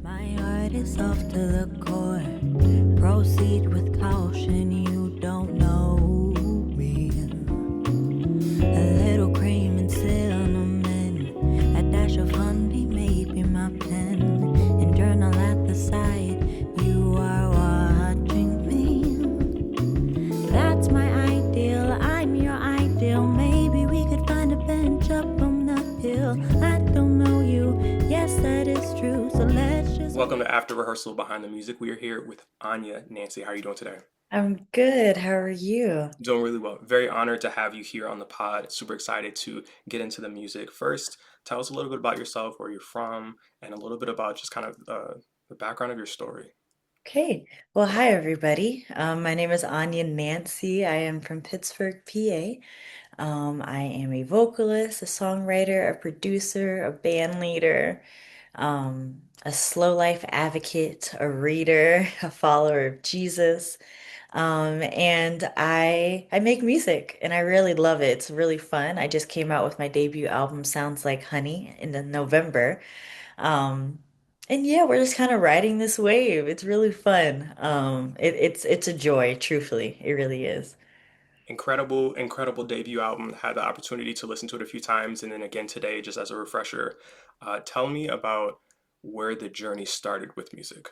My heart is off to the core. Proceed with caution, you don't know me. A little cream and cinnamon, a dash of honey, maybe my pen, and journal at the side. You are watching me. That's my ideal, I'm your ideal. Maybe we could find a bench up on the hill. I don't know you, yes, that is true. So let's just Welcome to After Rehearsal Behind the Music. We are here with Anyah Nancy. How are you doing today? I'm good. How are you? Doing really well. Very honored to have you here on the pod. Super excited to get into the music. First, tell us a little bit about yourself, where you're from, and a little bit about just kind of the background of your story. Okay. Well, hi everybody. My name is Anyah Nancy. I am from Pittsburgh, PA. I am a vocalist, a songwriter, a producer, a band leader, a slow life advocate, a reader, a follower of Jesus. And I make music and I really love it. It's really fun. I just came out with my debut album, Sounds Like Honey, in the November. Um, and yeah, we're just kind of riding this wave. It's really fun. It's a joy, truthfully. It really is. Incredible, incredible debut album. Had the opportunity to listen to it a few times and then again today, just as a refresher. Tell me about where the journey started with music.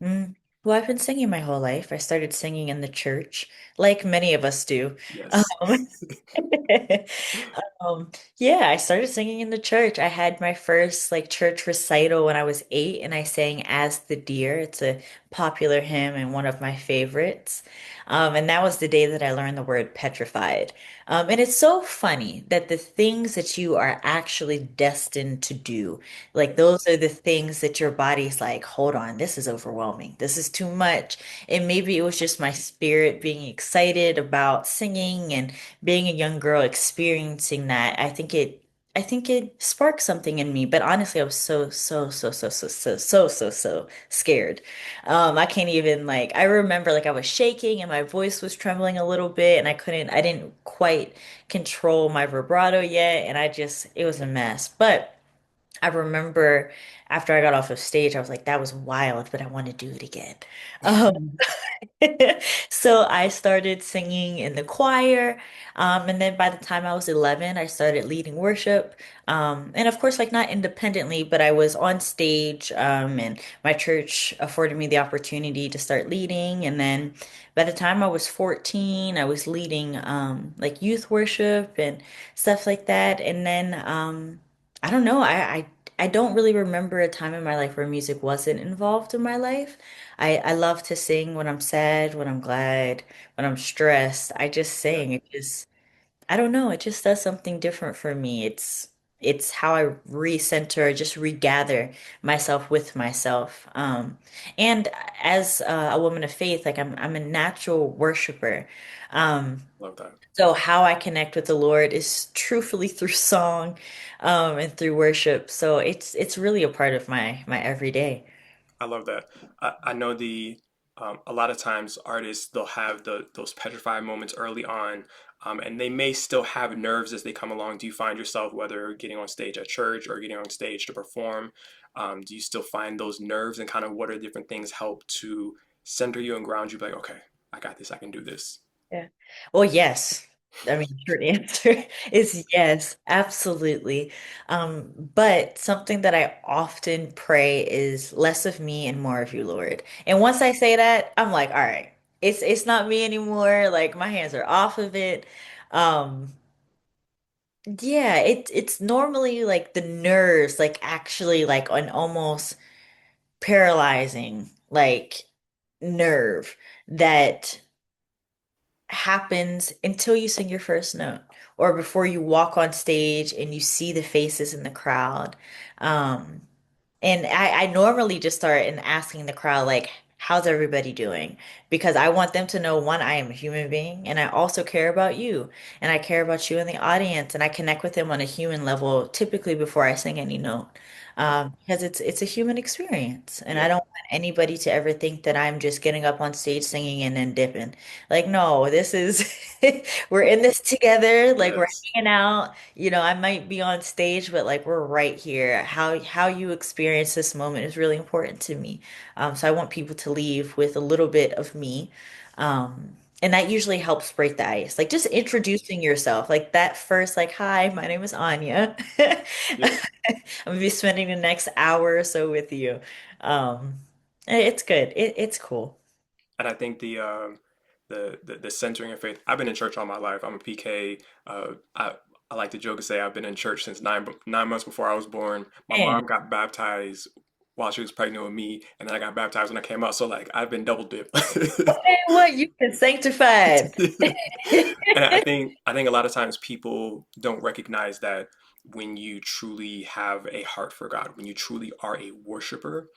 Mm. Well, I've been singing my whole life. I started singing in the church, like many of us do. Yes. Um, Um, yeah, I started singing in the church. I had my first like church recital when I was 8, and I sang As the Deer. It's a popular hymn and one of my favorites. And that was the day that I learned the word petrified. And it's so funny that the things that you are actually destined to do, like those are the things that your body's like, hold on, this is overwhelming. This is too much. And maybe it was just my spirit being excited about singing and being a young girl experiencing that. I think it sparked something in me, but honestly, I was so scared. I can't even like I remember like I was shaking and my voice was trembling a little bit and I didn't quite control my vibrato yet and it was a mess. But I remember after I got off of stage, I was like, that was wild, but I want to do it again. Um, so I started singing in the choir. And then by the time I was 11, I started leading worship. And of course, like not independently, but I was on stage. And my church afforded me the opportunity to start leading. And then by the time I was 14, I was leading like youth worship and stuff like that. And then I don't know, I don't really remember a time in my life where music wasn't involved in my life. I love to sing when I'm sad, when I'm glad, when I'm stressed. I just Yeah. sing. I don't know, it just does something different for me. It's how I recenter, just regather myself with myself. And as a woman of faith, like I'm a natural worshiper. Um, Love that. so how I connect with the Lord is truthfully through song, and through worship. So it's really a part of my everyday. I love that. I know a lot of times artists they'll have those petrified moments early on, and they may still have nerves as they come along. Do you find yourself whether getting on stage at church or getting on stage to perform, do you still find those nerves and kind of what are different things help to center you and ground you? Like, okay, I got this. I can do this. Yeah. Well, yes. I mean, short answer is yes, absolutely. But something that I often pray is less of me and more of you, Lord. And once I say that, I'm like, all right, it's not me anymore. Like my hands are off of it. Um, yeah, it's normally like the nerves, like actually like an almost paralyzing like nerve that happens until you sing your first note or before you walk on stage and you see the faces in the crowd. Um, and I normally just start in asking the crowd, like, how's everybody doing? Because I want them to know, one, I am a human being, and I also care about you, and I care about you in the audience, and I connect with them on a human level, typically before I sing any note. because it's a human experience, and I Yeah. don't want anybody to ever think that I'm just getting up on stage singing and then dipping. Like, no, this is we're in this together. Like we're Yes. hanging out. I might be on stage, but like we're right here. How you experience this moment is really important to me. So I want people to leave with a little bit of me. And that usually helps break the ice. Like just introducing yourself, like that first, like, hi, my name is Anya. Yeah. I'm gonna be spending the next hour or so with you. Um, it's good. It's cool. And I think the centering of faith. I've been in church all my life. I'm a PK. I like to joke and say I've been in church since 9 months before I was born. My Man, mom got baptized while she was pregnant with me, and then I got baptized when I came out. So like I've been double dipped. okay, what you've been sanctified. And I think a lot of times people don't recognize that when you truly have a heart for God, when you truly are a worshiper,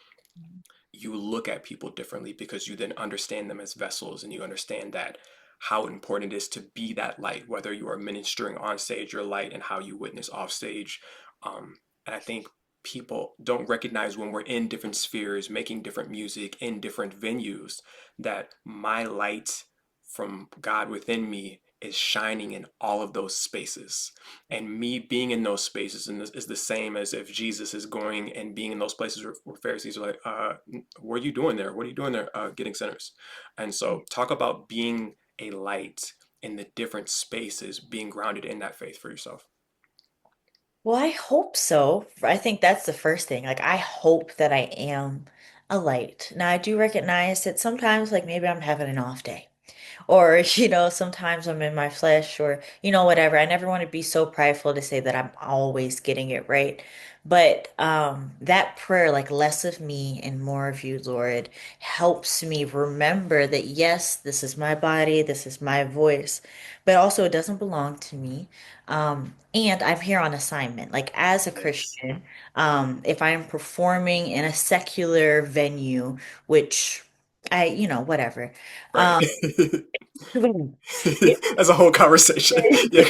you look at people differently because you then understand them as vessels and you understand that how important it is to be that light, whether you are ministering on stage, your light and how you witness off stage. And I think people don't recognize when we're in different spheres, making different music in different venues, that my light from God within me is shining in all of those spaces. And me being in those spaces is the same as if Jesus is going and being in those places where Pharisees are like, what are you doing there? What are you doing there? Getting sinners. And so talk about being a light in the different spaces, being grounded in that faith for yourself. Well, I hope so. I think that's the first thing. Like, I hope that I am a light. Now, I do recognize that sometimes, like, maybe I'm having an off day. Or, sometimes I'm in my flesh or, whatever. I never want to be so prideful to say that I'm always getting it right. But that prayer, like less of me and more of you, Lord, helps me remember that yes, this is my body, this is my voice, but also it doesn't belong to me. And I'm here on assignment. Like as a Yes. Christian, if I'm performing in a secular venue, which whatever. Right. It, That's a whole conversation. Yeah.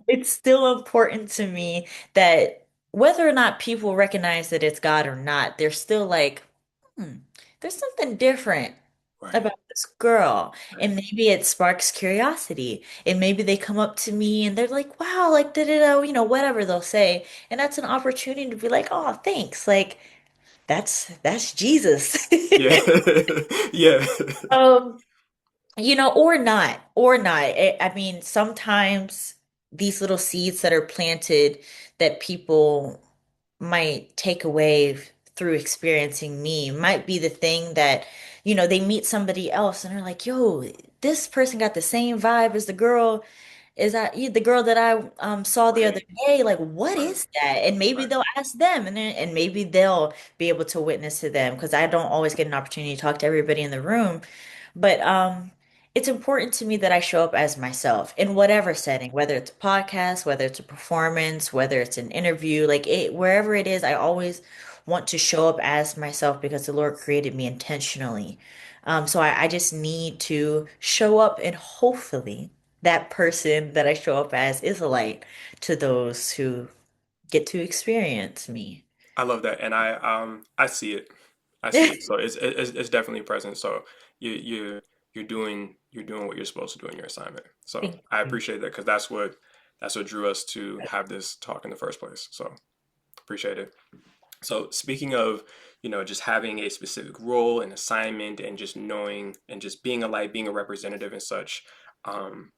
it's still important to me that whether or not people recognize that it's God or not, they're still like, hmm, there's something different Right. about this girl. And Right. maybe it sparks curiosity. And maybe they come up to me and they're like, wow, like, da-da-da, whatever they'll say. And that's an opportunity to be like, oh, thanks. Like, that's Jesus. Yeah. Yeah. Um, or not. I mean, sometimes these little seeds that are planted that people might take away through experiencing me might be the thing that, they meet somebody else and they're like, yo, this person got the same vibe as the girl. Is that the girl that I saw the other Right. day? Like, what Right. is that? And maybe Right. they'll ask them, and maybe they'll be able to witness to them because I don't always get an opportunity to talk to everybody in the room. But it's important to me that I show up as myself in whatever setting, whether it's a podcast, whether it's a performance, whether it's an interview, like it, wherever it is, I always want to show up as myself because the Lord created me intentionally. So I just need to show up and hopefully that person that I show up as is a light to those who get to experience me. I love that, and I see it. I see it. So it's definitely present. So you're doing what you're supposed to do in your assignment. So Thank I you. appreciate that because that's what drew us to have this talk in the first place. So appreciate it. So speaking of, just having a specific role and assignment and just knowing and just being a light, being a representative and such, um,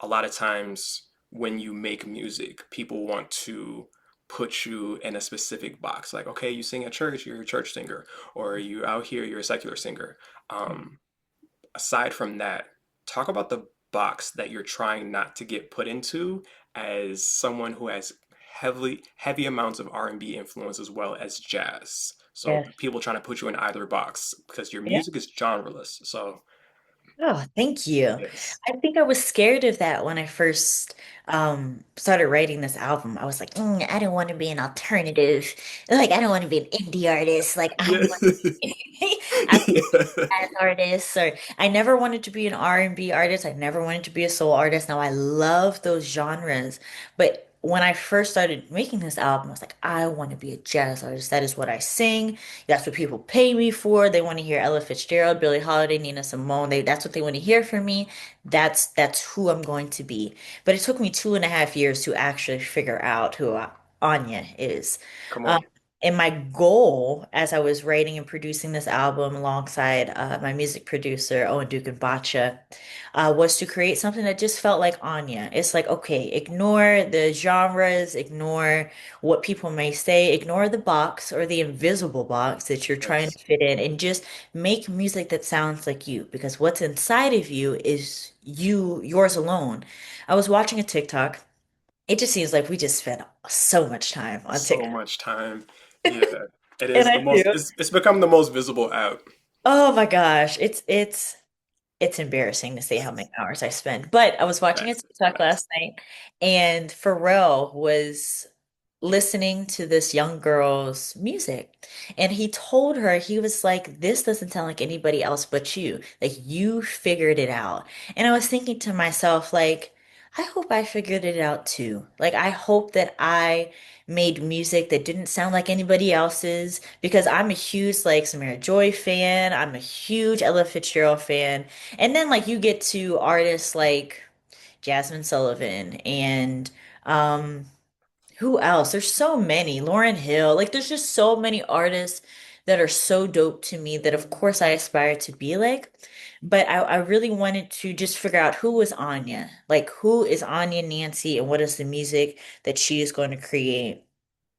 a lot of times when you make music, people want to put you in a specific box. Like, okay, you sing at church, you're a church singer, or you out here, you're a secular singer. Um, Aside from that, talk about the box that you're trying not to get put into as someone who has heavy amounts of R&B influence as well as jazz. So Yes. people trying to put you in either box because your Yeah. music is genreless. So Oh, thank you. yes. I think I was scared of that when I first started writing this album. I was like, I don't want to be an alternative. Like, I don't want to be an indie artist. Like, I Yeah. want I jazz artist or I never wanted to be an R&B artist. I never wanted to be a soul artist. Now I love those genres. But when I first started making this album, I was like, I want to be a jazz artist. That is what I sing. That's what people pay me for. They want to hear Ella Fitzgerald, Billie Holiday, Nina Simone. That's what they want to hear from me. That's who I'm going to be. But it took me 2.5 years to actually figure out who Anya is. Come Um, on. and my goal as I was writing and producing this album alongside my music producer, Owen Duke and Bacha, was to create something that just felt like Anya. It's like, okay, ignore the genres, ignore what people may say, ignore the box or the invisible box that you're trying Yes. to fit in, and just make music that sounds like you, because what's inside of you is you, yours alone. I was watching a TikTok. It just seems like we just spend so much time on So TikTok. much time. Yeah. It And is I the most do. it's become the most visible app. Oh my gosh, it's embarrassing to say how many hours I spend. But I was watching a Facts. TikTok Facts. last night, and Pharrell was listening to this young girl's music. And he told her, he was like, this doesn't sound like anybody else but you. Like, you figured it out. And I was thinking to myself, like, I hope I figured it out too. Like, I hope that I made music that didn't sound like anybody else's, because I'm a huge like Samara Joy fan. I'm a huge Ella Fitzgerald fan. And then like you get to artists like Jasmine Sullivan and um who else? There's so many. Lauryn Hill. Like there's just so many artists that are so dope to me that of course I aspire to be like. But I really wanted to just figure out who is Anya. Like who is Anya Nancy and what is the music that she is going to create.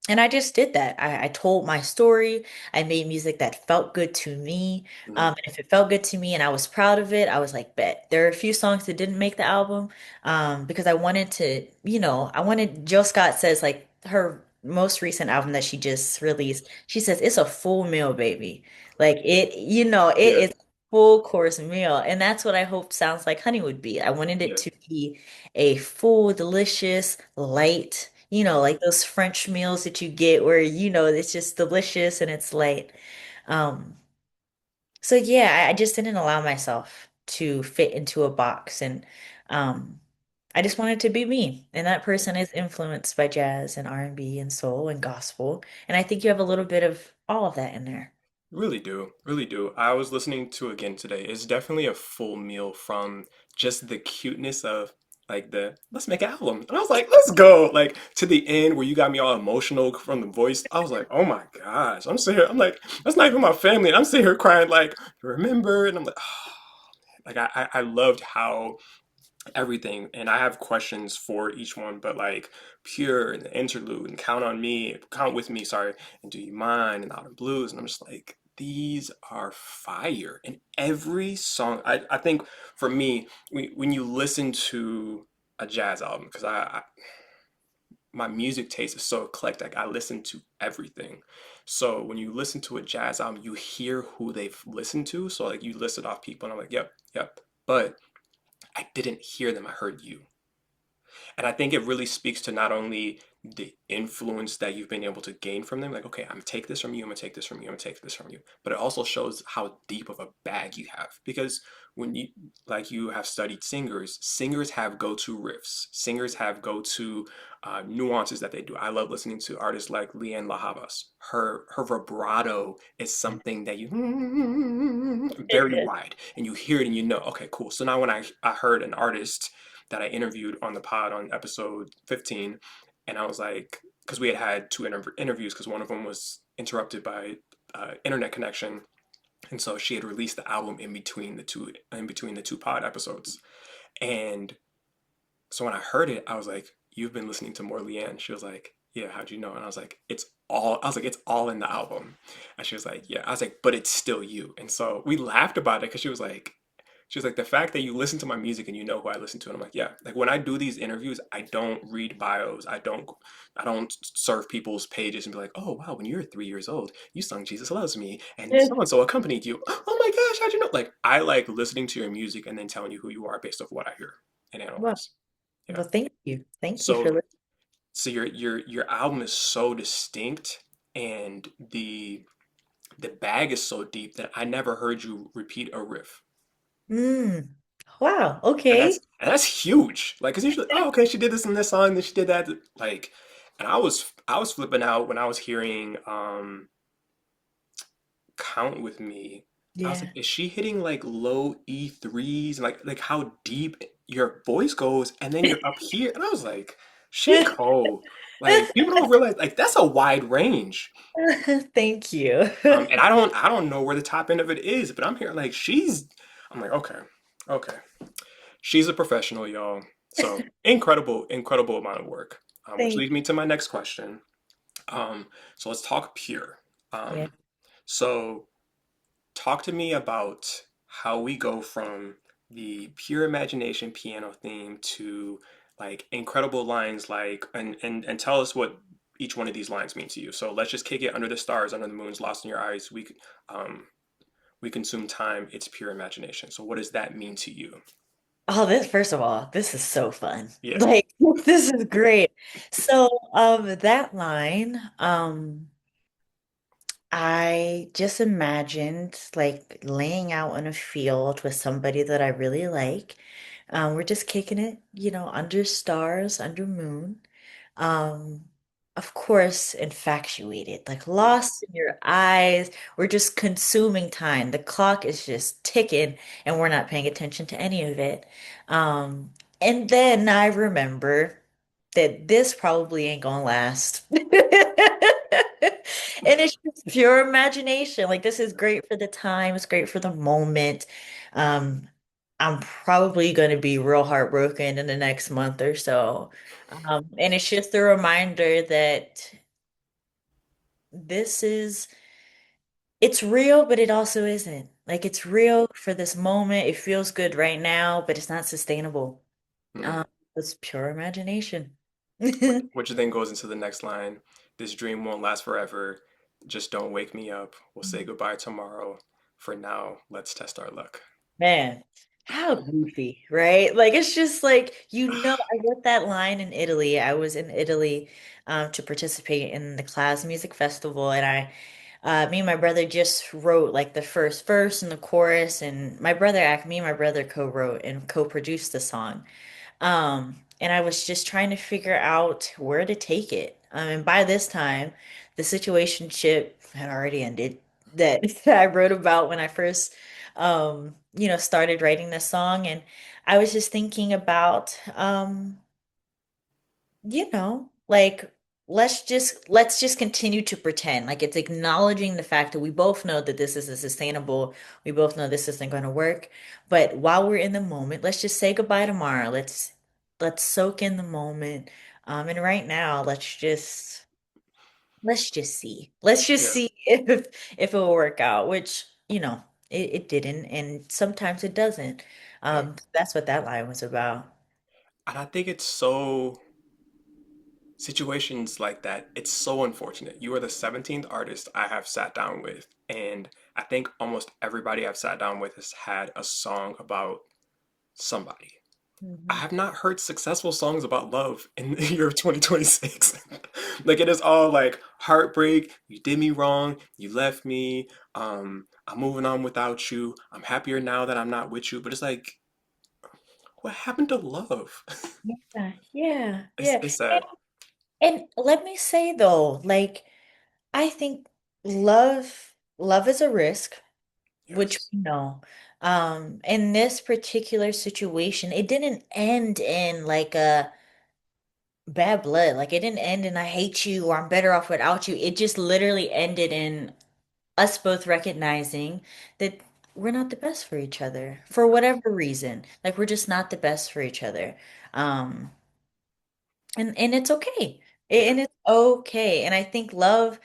And I just did that. I told my story. I made music that felt good to me. Mhm. And if it felt good to me and I was proud of it, I was like, bet. There are a few songs that didn't make the album because I wanted to, I wanted, Jill Scott says, like, her most recent album that she just released, she says, it's a full meal, baby. Like, it Yeah. is a full course meal. And that's what I hope Sounds Like Honey would be. I wanted it Yeah. to be a full, delicious, light, like those French meals that you get where, it's just delicious and it's light. Um, so yeah, I just didn't allow myself to fit into a box and um I just wanted to be me. And that person is influenced by jazz and R&B and soul and gospel. And I think you have a little bit of all of that in there. Really do, really do. I was listening to it again today. It's definitely a full meal from just the cuteness of like the let's make an album. And I was like, let's go. Like to the end where you got me all emotional from the voice. I was like, oh my gosh. I'm sitting here, I'm like, that's not even my family. And I'm sitting here crying like, remember? And I'm like, oh. Like I loved how everything, and I have questions for each one, but like Pure and the interlude and Count with Me, sorry, and Do You Mind and Out of Blues, and I'm just like, these are fire. And every song, I think for me, when you listen to a jazz album, because my music taste is so eclectic, I listen to everything. So when you listen to a jazz album, you hear who they've listened to. So like you listed off people, and I'm like, yep, yep. But I didn't hear them, I heard you. And I think it really speaks to not only the influence that you've been able to gain from them, like, okay, I'm gonna take this from you, I'm gonna take this from you, I'm gonna take this from you, but it also shows how deep of a bag you have. Because when you, like, you have studied singers, singers have go-to riffs, singers have go-to nuances that they do. I love listening to artists like Leanne La Havas. Her vibrato is something that you very wide, and you hear it and you know, okay, cool. So now when I heard an artist that I interviewed on the pod on episode 15. And I was like, because we had two interviews, because one of them was interrupted by internet connection. And so she had released the album in between the two pod episodes. And so when I heard it, I was like, you've been listening to more Leanne. She was like, yeah, how'd you know? And I was like, it's all in the album. And she was like, yeah. I was like, but it's still you. And so we laughed about it because she was like, the fact that you listen to my music and you know who I listen to. And I'm like, yeah. Like when I do these interviews, I don't read bios. I don't surf people's pages and be like, oh wow, when you were 3 years old, you sung Jesus Loves Me and Yeah. so and so accompanied you. Oh my gosh, how'd you know? Like I like listening to your music and then telling you who you are based off what I hear and Well, analyze. Yeah. well, thank you. Thank you for So listening. so your album is so distinct, and the bag is so deep that I never heard you repeat a riff. Mm. Wow. And Okay. that's huge. Like, cause usually, oh, okay, she did this in this song, then she did that. Like, and I was flipping out when I was hearing Count with Me. I was like, Yeah. is she hitting like low E threes? Like how deep your voice goes, and then you're up here. And I was like, she cold. Like people don't realize like that's a wide range. Thank you. And I don't know where the top end of it is, but I'm here like I'm like, okay, okay. She's a professional, y'all. So incredible, incredible amount of work. Which Thank leads me to my next question. So let's talk pure. you. Um, so talk to me about how we go from the pure imagination piano theme to like incredible lines like and tell us what each one of these lines mean to you. So let's just kick it under the stars, under the moons, lost in your eyes. Um we consume time, it's pure imagination. So what does that mean to you? Oh, this first of all, this is so fun. Yeah. Like this is great. So, that line, I just imagined like laying out in a field with somebody that I really like. We're just kicking it, under stars, under moon. Um, of course, infatuated, like lost in your eyes. We're just consuming time. The clock is just ticking, and we're not paying attention to any of it. Um, and then I remember that this probably ain't gonna last. And it's just pure imagination. Like this is great for the time, it's great for the moment. Um, I'm probably going to be real heartbroken in the next month or so. And it's just a reminder that this is, it's real, but it also isn't. Like it's real for this moment. It feels good right now, but it's not sustainable. Hmm. Um, it's pure imagination. Which then goes into the next line. This dream won't last forever. Just don't wake me up. We'll say goodbye tomorrow. For now, let's test our luck. Man, how goofy, right? Like it's just like I wrote that line in Italy. I was in Italy to participate in the Class Music Festival, and me and my brother just wrote like the first verse and the chorus, and me and my brother co-wrote and co-produced the song. And I was just trying to figure out where to take it. And by this time, the situationship had already ended that I wrote about when I first, started writing this song. And I was just thinking about, like let's just continue to pretend like it's acknowledging the fact that we both know that this isn't sustainable. We both know this isn't going to work. But while we're in the moment, let's just say goodbye tomorrow. Let's soak in the moment. And right now, let's just see. Let's just Yeah, see if it will work out, which, it didn't, and sometimes it doesn't. yeah. That's what that line was about. And I think it's so situations like that, it's so unfortunate. You are the 17th artist I have sat down with, and I think almost everybody I've sat down with has had a song about somebody. I Mhm. have not heard successful songs about love in the year of 2026. Like it is all like heartbreak, you did me wrong, you left me, I'm moving on without you, I'm happier now that I'm not with you. But it's like, what happened to love? Yeah, yeah, It's yeah. it's sad. And let me say though, like I think love is a risk, which Yes. we know. In this particular situation, it didn't end in like a bad blood. Like it didn't end in I hate you or I'm better off without you. It just literally ended in us both recognizing that we're not the best for each other for whatever reason. Like we're just not the best for each other. Um, and it's okay. Yeah. And it's okay. And I think love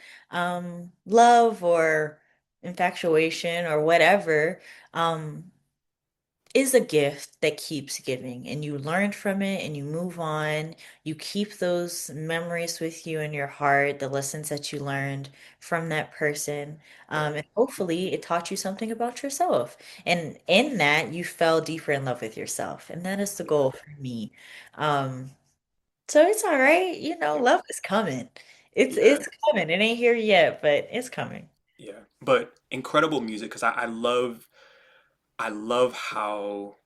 or infatuation or whatever, um, is a gift that keeps giving. And you learn from it and you move on. You keep those memories with you in your heart, the lessons that you learned from that person. Yeah. And hopefully it taught you something about yourself. And in that, you fell deeper in love with yourself. And that is the Yeah. goal for me. Um, so it's all right. Yeah. Love is coming. It's Yeah. it's coming. It ain't here yet, but it's coming. Yeah. But incredible music because I love how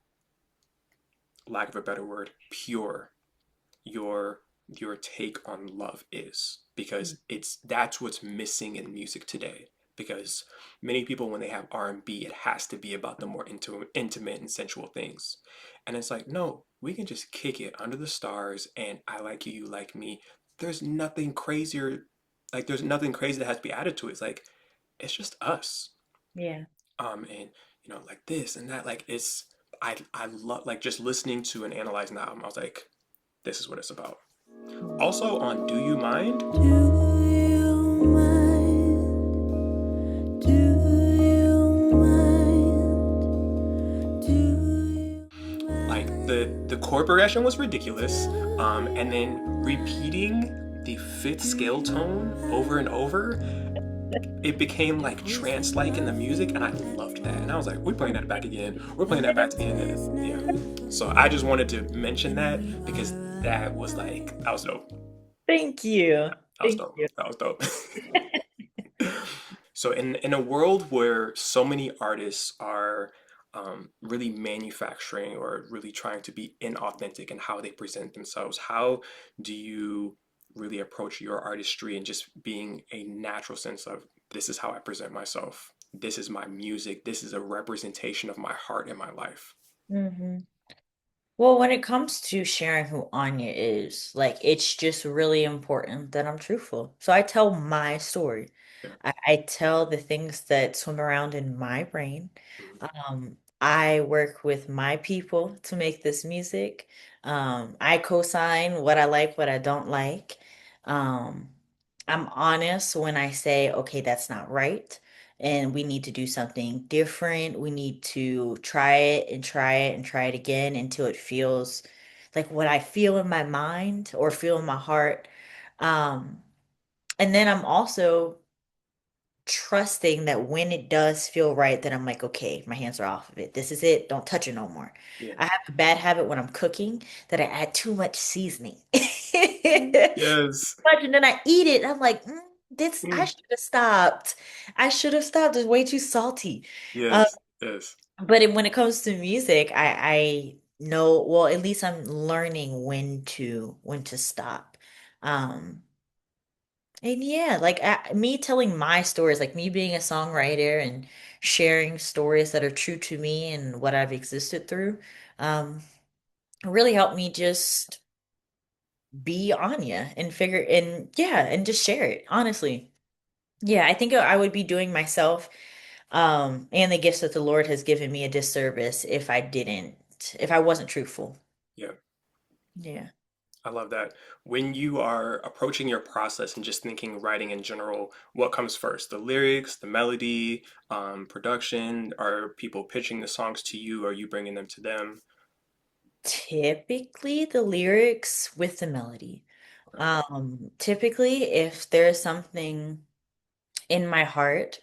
lack of a better word, pure your take on love is, because it's that's what's missing in music today. Because many people, when they have R&B, it has to be about the more intimate and sensual things, and it's like, no, we can just kick it under the stars, and I like you, you like me. There's nothing crazier, like there's nothing crazy that has to be added to it. It's like, it's just us. Yeah. And like this and that, like it's, I love, like, just listening to and analyzing the album, I was like, this is what it's about. Also on Do You Mind? Do you mind? Do you mind? Do you Like the chord progression was ridiculous. And then repeating the fifth scale tone over and over, it became like trance-like in the music, and I loved that. And I was like, we're playing that back again. We're playing that back again. And yeah. So I just wanted to mention that because that was dope. Thank you. That was Thank dope. you. That was dope. So in a world where so many artists are really manufacturing or really trying to be inauthentic in how they present themselves, how do you really approach your artistry and just being a natural sense of, this is how I present myself. This is my music. This is a representation of my heart and my life. Mhm. Well, when it comes to sharing who Anya is, like it's just really important that I'm truthful. So I tell my story. Yeah. I tell the things that swim around in my brain. Mhm. I work with my people to make this music. I co-sign what I like, what I don't like. Um, I'm honest when I say, okay, that's not right. And we need to do something different. We need to try it and try it and try it again until it feels like what I feel in my mind or feel in my heart. Um, and then I'm also trusting that when it does feel right, that I'm like, okay, my hands are off of it. This is it. Don't touch it no more. Yeah. I have a bad habit when I'm cooking that I add too much seasoning. Yes. And then I eat it. I'm like, this, I Mm. should have stopped. I should have stopped. It's way too salty. Uh, Yes. Yes. but when it comes to music, I know, well, at least I'm learning when to stop. Um, and yeah, like me telling my stories, like me being a songwriter and sharing stories that are true to me and what I've existed through, um, really helped me just be Anya and figure and yeah, and just share it, honestly. Yeah, I think I would be doing myself, and the gifts that the Lord has given me a disservice if I wasn't truthful. Yeah. Yeah. I love that. When you are approaching your process and just thinking writing in general, what comes first? The lyrics, the melody, production? Are people pitching the songs to you? Are you bringing them to them? Typically the lyrics with the melody. Okay. Typically if there's something in my heart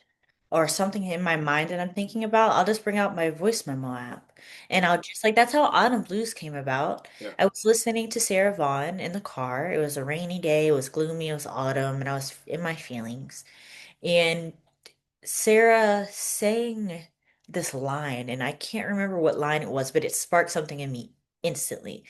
or something in my mind that I'm thinking about, I'll just bring out my voice memo app. And Yeah. I'll just like that's how Autumn Blues came about. Yeah. I was listening to Sarah Vaughan in the car. It was a rainy day, it was gloomy, it was autumn, and I was in my feelings. And Sarah sang this line, and I can't remember what line it was, but it sparked something in me instantly.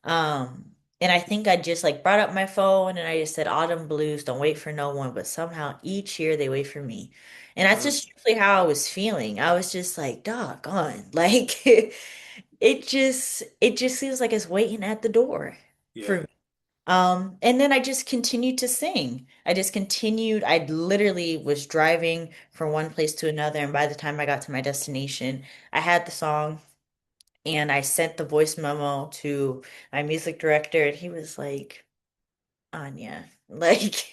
And I think I just like brought up my phone and I just said, Autumn blues, don't wait for no one, but somehow each year they wait for me. And that's Mm. just truly how I was feeling. I was just like, doggone, like it just seems like it's waiting at the door for Yeah. me. And then I just continued to sing. I literally was driving from one place to another, and by the time I got to my destination, I had the song and I sent the voice memo to my music director, and he was like, Anya, like,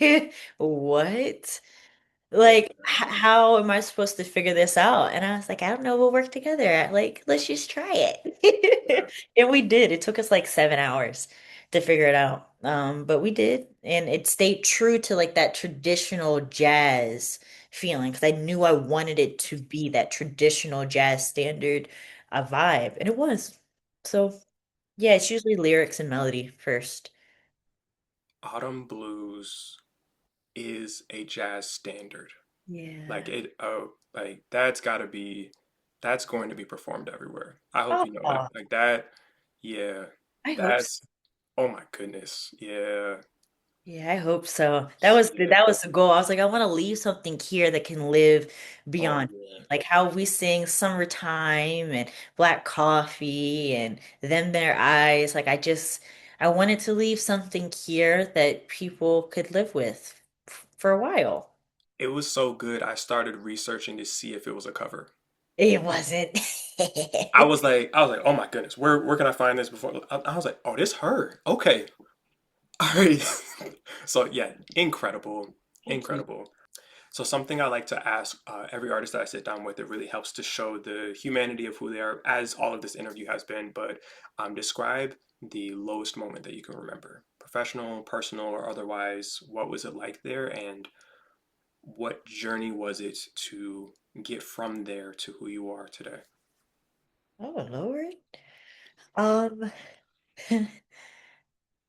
what? Yeah. Like, how am I supposed to figure this out? And I was like, I don't know, we'll work together. Like, let's just try Yeah. it. And we did. It took us like 7 hours to figure it out. But we did. And it stayed true to like that traditional jazz feeling because I knew I wanted it to be that traditional jazz standard vibe. And it was. So, yeah, it's usually lyrics and melody first. Autumn Blues is a jazz standard. Like Yeah. it, oh, like that's got to be, that's going to be performed everywhere. I hope you know that. Oh, Like that. Yeah, I hope so. that's, oh my goodness. Yeah, Yeah, I hope so. That was yeah. that was the goal. I was like, I want to leave something here that can live Oh beyond yeah. me. Like how we sing Summertime and Black Coffee and Them Their Eyes. I wanted to leave something here that people could live with for a while. It was so good. I started researching to see if it was a cover. It wasn't. I was like, oh my goodness, where can I find this before? I was like, oh, this her. Okay, all right. So yeah, incredible, Thank you. incredible. So something I like to ask every artist that I sit down with, it really helps to show the humanity of who they are, as all of this interview has been. But describe the lowest moment that you can remember, professional, personal, or otherwise. What was it like there, and what journey was it to get from there to who you are today? Oh, Lord. Um,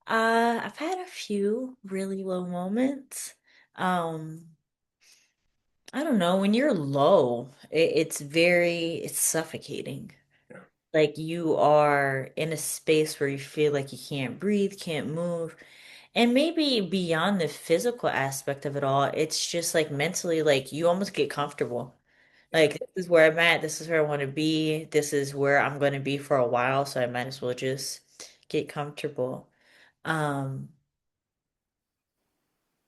I've had a few really low moments. Um, I don't know, when you're low, it's suffocating. Yeah, Like you are in a space where you feel like you can't breathe, can't move. And maybe beyond the physical aspect of it all, it's just like mentally, like you almost get comfortable. yeah, Like this is where I'm at, this is where I want to be, this is where I'm going to be for a while, so I might as well just get comfortable. Um,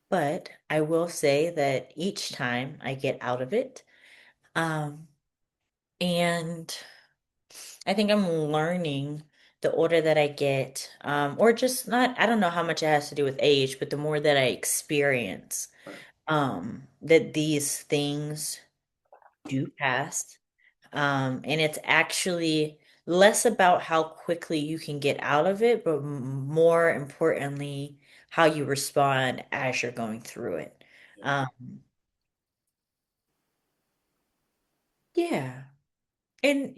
but I will say that each time I get out of it, um, and I think I'm learning the older that I get, or just not, I don't know how much it has to do with age, but the more that I experience, right. that these things do pass. And it's actually less about how quickly you can get out of it, but more importantly, how you respond as you're going through it. Yeah, Um, yeah. And,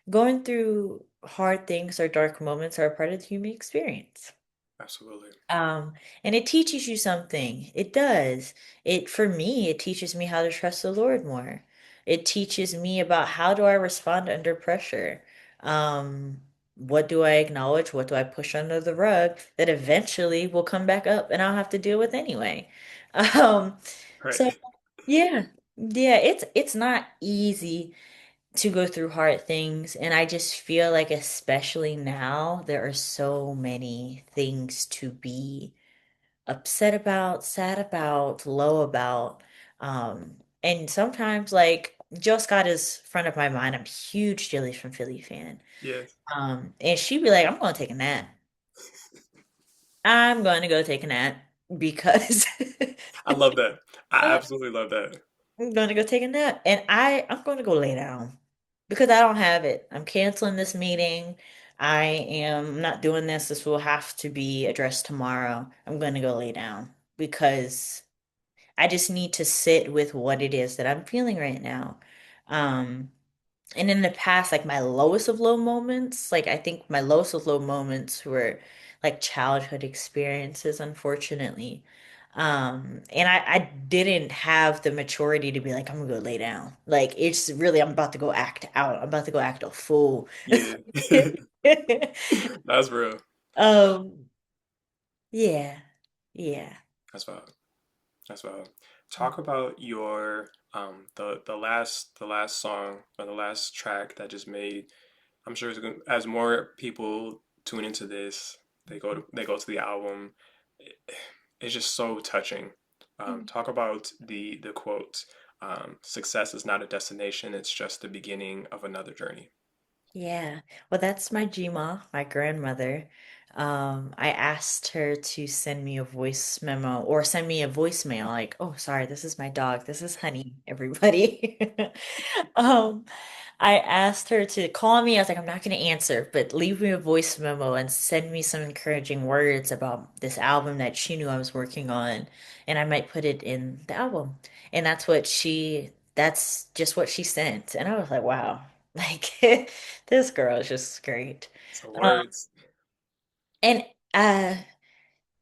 going through hard things or dark moments are a part of the human experience. absolutely. Um, and it teaches you something. It does. For me, it teaches me how to trust the Lord more. It teaches me about how do I respond under pressure. What do I acknowledge? What do I push under the rug that eventually will come back up and I'll have to deal with anyway. Um, so Right. yeah, yeah, it's not easy to go through hard things. And I just feel like, especially now, there are so many things to be upset about, sad about, low about. And sometimes, like, Jill Scott is front of my mind. I'm a huge Jilly from Philly fan. Yes. And she'd be like, I'm going to take a nap. I'm going to go take a nap because I love that. I absolutely love that. I'm going to go take a nap. And I'm going to go lay down because I don't have it. I'm canceling this meeting. I am not doing this. This will have to be addressed tomorrow. I'm going to go lay down because I just need to sit with what it is that I'm feeling right now. Um, and in the past, like my lowest of low moments, like I think my lowest of low moments were like childhood experiences, unfortunately. And I didn't have the maturity to be like, I'm gonna go lay down. Like it's really, I'm about to go act out. I'm about to go act a fool. Yeah. That's real. Um, yeah, yeah. That's valid. That's valid. Talk about your the last song or the last track that just made. I'm sure as more people tune into this, they go to the album. it- it's just so touching. Talk about the quote. Success is not a destination; it's just the beginning of another journey. Yeah. Well, that's my Gma, my grandmother. I asked her to send me a voice memo or send me a voicemail like, oh, sorry, this is my dog. This is Honey, everybody. Um, I asked her to call me. I was like, I'm not going to answer, but leave me a voice memo and send me some encouraging words about this album that she knew I was working on, and I might put it in the album. And that's just what she sent. And I was like, wow, like this girl is just great. So Um, words. and uh,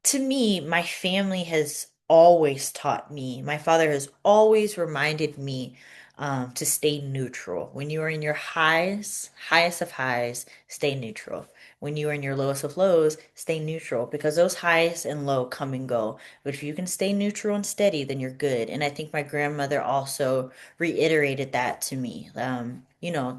to me, my family has always taught me, my father has always reminded me to stay neutral. When you are in your highest of highs, stay neutral. when you are in your lowest of lows, stay neutral because those highs and low come and go. But if you can stay neutral and steady, then you're good. And I think my grandmother also reiterated that to me.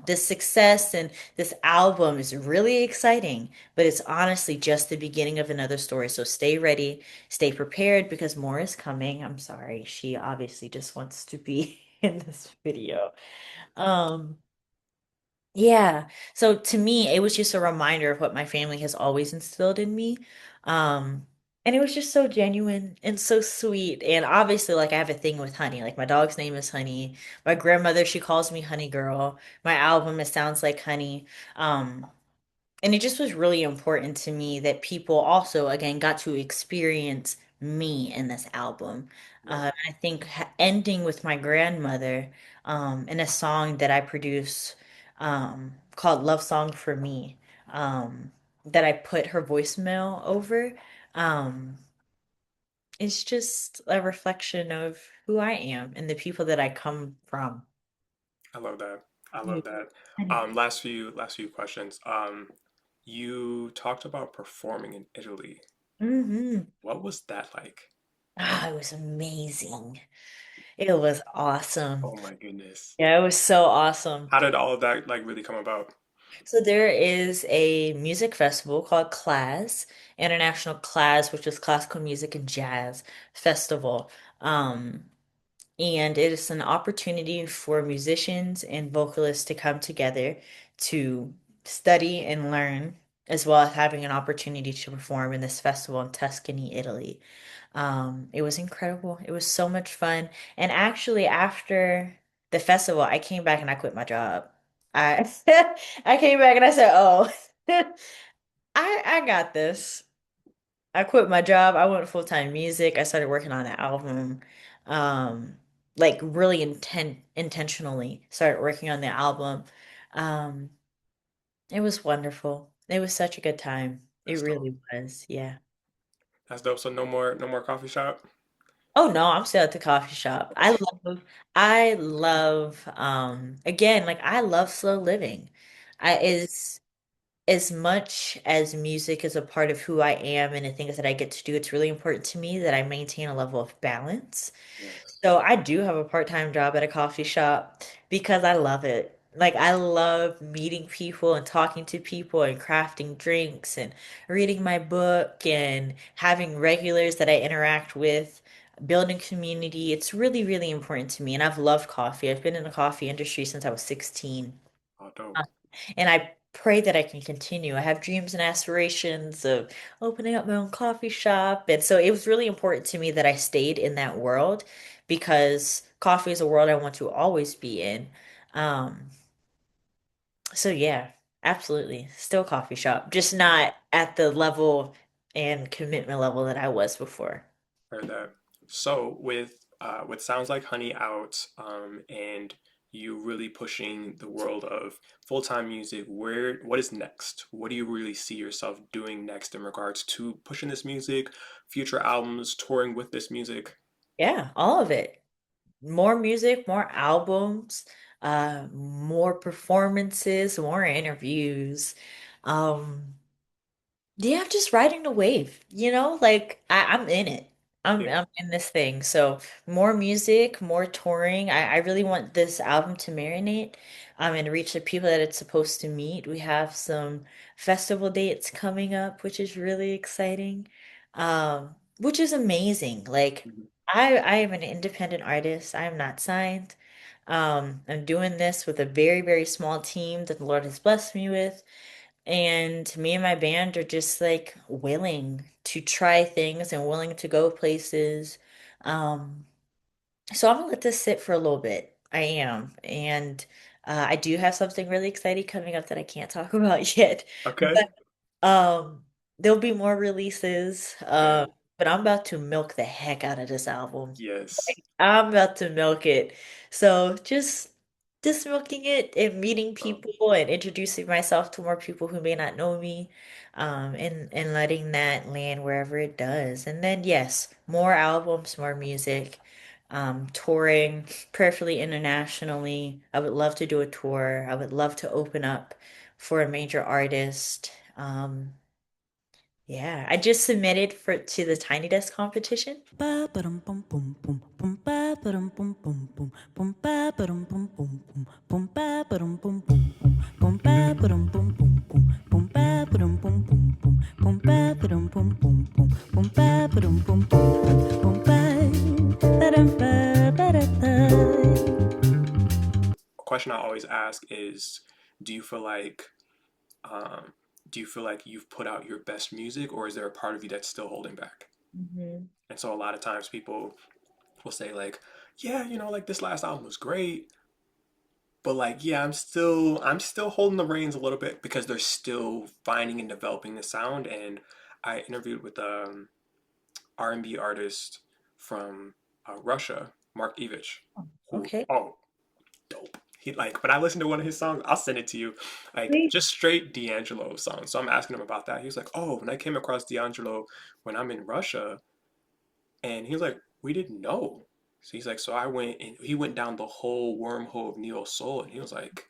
This success and this album is really exciting, but it's honestly just the beginning of another story. So stay ready, stay prepared because more is coming. I'm sorry. She obviously just wants to be in this video. Um, yeah. So to me, it was just a reminder of what my family has always instilled in me. Um, and it was just so genuine and so sweet. And obviously, like I have a thing with honey. Like my dog's name is Honey. My grandmother, she calls me Honey Girl. My album, it sounds like honey. Um, and it just was really important to me that people also, again, got to experience me in this album. Right. I think ending with my grandmother in a song that I produce called Love Song for Me, that I put her voicemail over. Um, it's just a reflection of who I am and the people that I come from. I love that. I Yeah. love that. Last few questions. You talked about performing in Italy. Hmm. What was that like? Ah, it was amazing. It was awesome. Oh my goodness. Yeah, it was so awesome. How did all of that like really come about? So there is a music festival called CLAS, International CLAS, which is Classical Music and Jazz Festival. Um, and it is an opportunity for musicians and vocalists to come together to study and learn, as well as having an opportunity to perform in this festival in Tuscany, Italy. It was incredible. It was so much fun. And actually, after the festival, I came back and I quit my job. I I came back and I said, "Oh, I got this." I quit my job. I went full-time music. I started working on the album. Like really intentionally started working on the album. Um, it was wonderful. It was such a good time. It That's dope. really was. Yeah. That's dope. So no more coffee shop? Oh no, I'm still at the coffee shop. Again, like I love slow living. I is as much as music is a part of who I am and the things that I get to do, it's really important to me that I maintain a level of balance. Yes. So I do have a part-time job at a coffee shop because I love it. Like I love meeting people and talking to people and crafting drinks and reading my book and having regulars that I interact with, building community. It's really, really important to me. And I've loved coffee. I've been in the coffee industry since I was 16. Oh, dope. And I pray that I can continue. I have dreams and aspirations of opening up my own coffee shop. And so it was really important to me that I stayed in that world because coffee is a world I want to always be in. Um, so yeah, absolutely. Still coffee shop, just not at the level and commitment level that I was before. Heard that. So with Sounds Like Honey out, and you really pushing the world of full-time music, what is next? What do you really see yourself doing next in regards to pushing this music, future albums, touring with this music? Yeah, all of it. More music, more albums, more performances, more interviews. Um, yeah, just riding the wave, like I'm in it. I'm Yeah. I'm in this thing. So more music, more touring. I really want this album to marinate, and reach the people that it's supposed to meet. We have some festival dates coming up, which is really exciting. Which is amazing. Like Mhm. I am an independent artist. I am not signed. I'm doing this with a very, very small team that the Lord has blessed me with. And me and my band are just like willing to try things and willing to go places. Um, so I'm gonna let this sit for a little bit. I am. And I do have something really exciting coming up that I can't talk about yet. Okay. But um, there'll be more releases. Okay. But I'm about to milk the heck out of this album. Yes. I'm about to milk it. So just milking it and meeting Um, people and introducing myself to more people who may not know me, and letting that land wherever it does. And then yes, more albums, more music, touring, prayerfully internationally. I would love to do a tour. I would love to open up for a major artist. Um, yeah, I just submitted for to the Tiny Desk competition. Ba ba-dum bum bum bum bum ba ba-dum bum bum bum bum ba ba-dum bum bum bum bum ba ba-dum bum bum bum bum ba ba-dum bum bum bum bum ba ba-dum bum bum bum bum ba ba-dum bum bum bum bum ba ba-dum bum bum bum ba ba-dum ba ba-da-da. A question I always ask is, do you feel like um, do you feel like you've put out your best music, or is there a part of you that's still holding back? Mhm. And so a lot of times people will say like, yeah, like this last album was great, but like, yeah, I'm still holding the reins a little bit because they're still finding and developing the sound. And I interviewed with R&B artist from Russia, Mark Ivich, who, Okay. oh, dope. He like, when I listen to one of his songs, I'll send it to you, like Great. just straight D'Angelo songs. So I'm asking him about that. He was like, "Oh, when I came across D'Angelo when I'm in Russia," and he was like, "We didn't know." So he's like, "So I went and he went down the whole wormhole of neo soul," and he was like,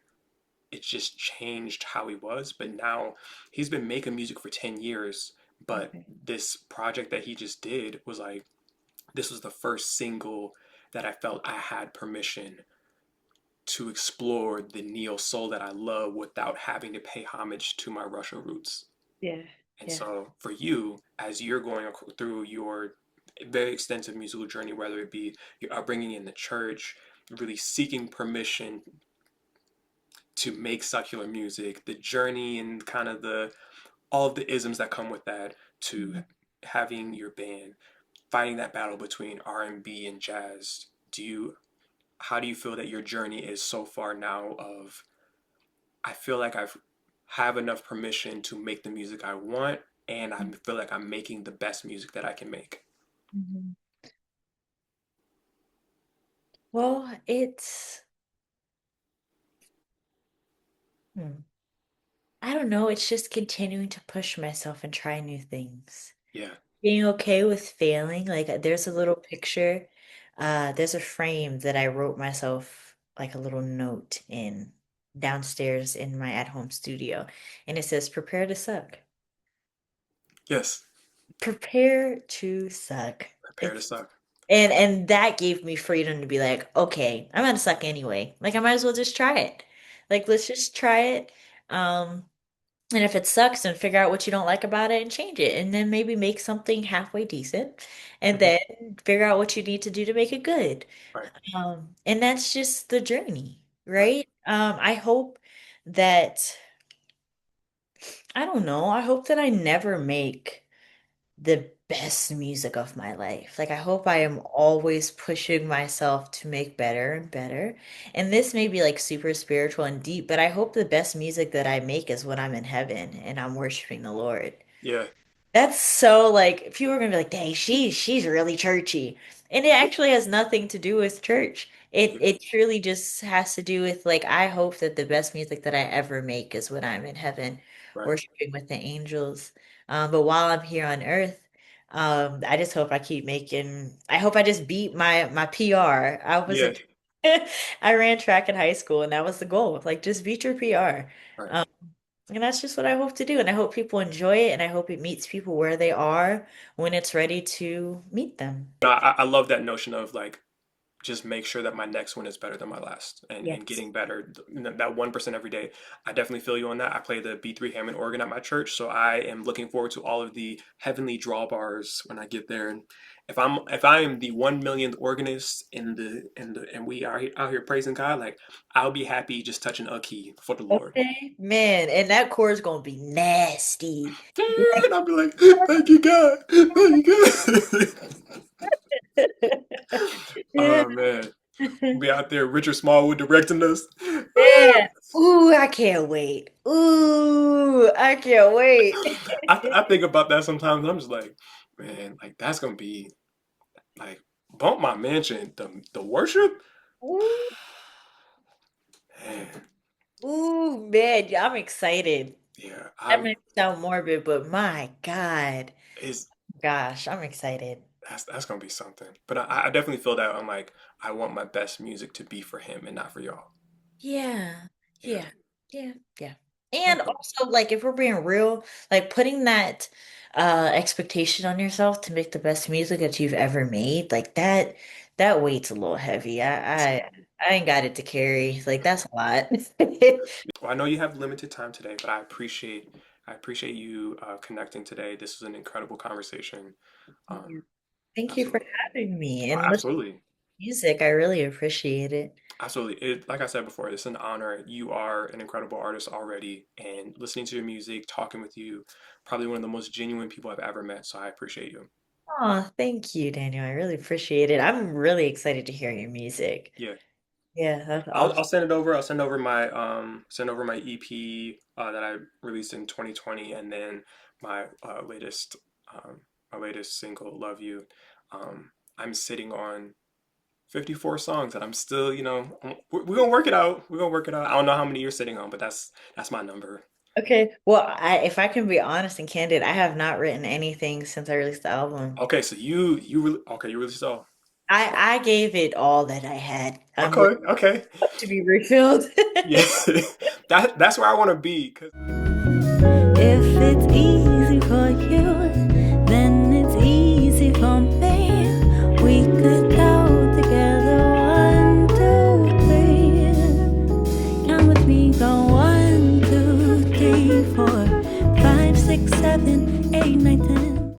"It just changed how he was." But now he's been making music for 10 years. But Okay. this project that he just did was like, this was the first single that I felt I had permission to explore the neo soul that I love without having to pay homage to my Russia roots. Yeah. And Yeah. so for you, as you're going through your very extensive musical journey, whether it be your upbringing in the church, really seeking permission to make secular music, the journey and kind of the all of the isms that come with that, to Mhm. having your band, fighting that battle between R&B and jazz. Do you How do you feel that your journey is so far now of, I feel like I've have enough permission to make the music I want, and I feel like I'm making the best music that I can make. Mhm. Well, hmm, I don't know, it's just continuing to push myself and try new things. Yeah. Being okay with failing. Like there's a little picture, there's a frame that I wrote myself like a little note in downstairs in my at-home studio, and it says, "Prepare to suck." Yes. Prepare to suck. Prepare to It's suck. and that gave me freedom to be like, okay, I'm gonna suck anyway. Like I might as well just try it. Like let's just try it. Um, and if it sucks, then figure out what you don't like about it and change it. And then maybe make something halfway decent. And Hmm. then figure out what you need to do to make it good. Right. And that's just the journey, Right. right? I hope that, I don't know, I hope that I never make the best music of my life. Like I hope I am always pushing myself to make better and better. And this may be like super spiritual and deep, but I hope the best music that I make is when I'm in heaven and I'm worshiping the Lord. Yeah. That's so like people are gonna be like, dang, she's really churchy. And it actually has nothing to do with church. Yeah. It truly just has to do with like I hope that the best music that I ever make is when I'm in heaven Right. worshiping with the angels. But while I'm here on earth, I just hope I keep making I hope I just beat my PR. I was a Yeah. I ran track in high school and that was the goal. Like just beat your PR. Right. Um, and that's just what I hope to do. And I hope people enjoy it. And I hope it meets people where they are when it's ready to meet them. No, I love that notion of like, just make sure that my next one is better than my last, and Yes. getting better, that 1% every day. I definitely feel you on that. I play the B3 Hammond organ at my church, so I am looking forward to all of the heavenly drawbars when I get there. And if I am the 1 millionth organist and we are out here praising God, like, I'll be happy just touching a key for the Lord. Okay. Man, and that chord is gonna be nasty. Like, And I'll be like, thank you, God. Thank you, God. yeah. Oh man. We'll be out there, Richard Smallwood directing us. Yeah. Ooh, I can't wait. Ooh, I can't wait. I think about that sometimes, and I'm just like, man, like that's gonna be like, bump my mansion. The worship, Ooh, man, ooh, man, yeah, I'm excited. yeah, That I'm may sound morbid, but my God. is Gosh, I'm excited. that's gonna be something. But I definitely feel that I'm like, I want my best music to be for him and not for y'all. Yeah. Yeah. Yeah. Yeah. Yeah. And Okay. also, like, if we're being real, like putting that expectation on yourself to make the best music that you've ever made, like that weight's a little heavy. I ain't got it to carry. Like that's a lot. Well, I know you have limited time today, but I appreciate you connecting today. This was an incredible conversation. Um, Yeah. Thank you for absolutely. having me Oh, and listening absolutely. to music. I really appreciate it. Absolutely. It, like I said before, it's an honor. You are an incredible artist already, and listening to your music, talking with you, probably one of the most genuine people I've ever met. So I appreciate you. Oh, thank you, Daniel. I really appreciate it. I'm really excited to hear your music. Yeah. Yeah, that's I'll awesome. send it over. I'll send over my EP that I released in 2020, and then my um, my latest single, "Love You." I'm sitting on 54 songs that I'm still, we're gonna work it out. We're gonna work it out. I don't know how many you're sitting on, but that's my number. Okay. Well, if I can be honest and candid, I have not written anything since I released the album. Okay, so you really saw. I gave it all that I had. I'm Okay, ready okay, to be refilled. yeah, that's where I want to be. Cause If it's easy for you, then it's easy for me. We could go together, 1, 2, 3. Come with me, go 1, 2, 3, 4, 5, 6, 7, 8, 9, 10.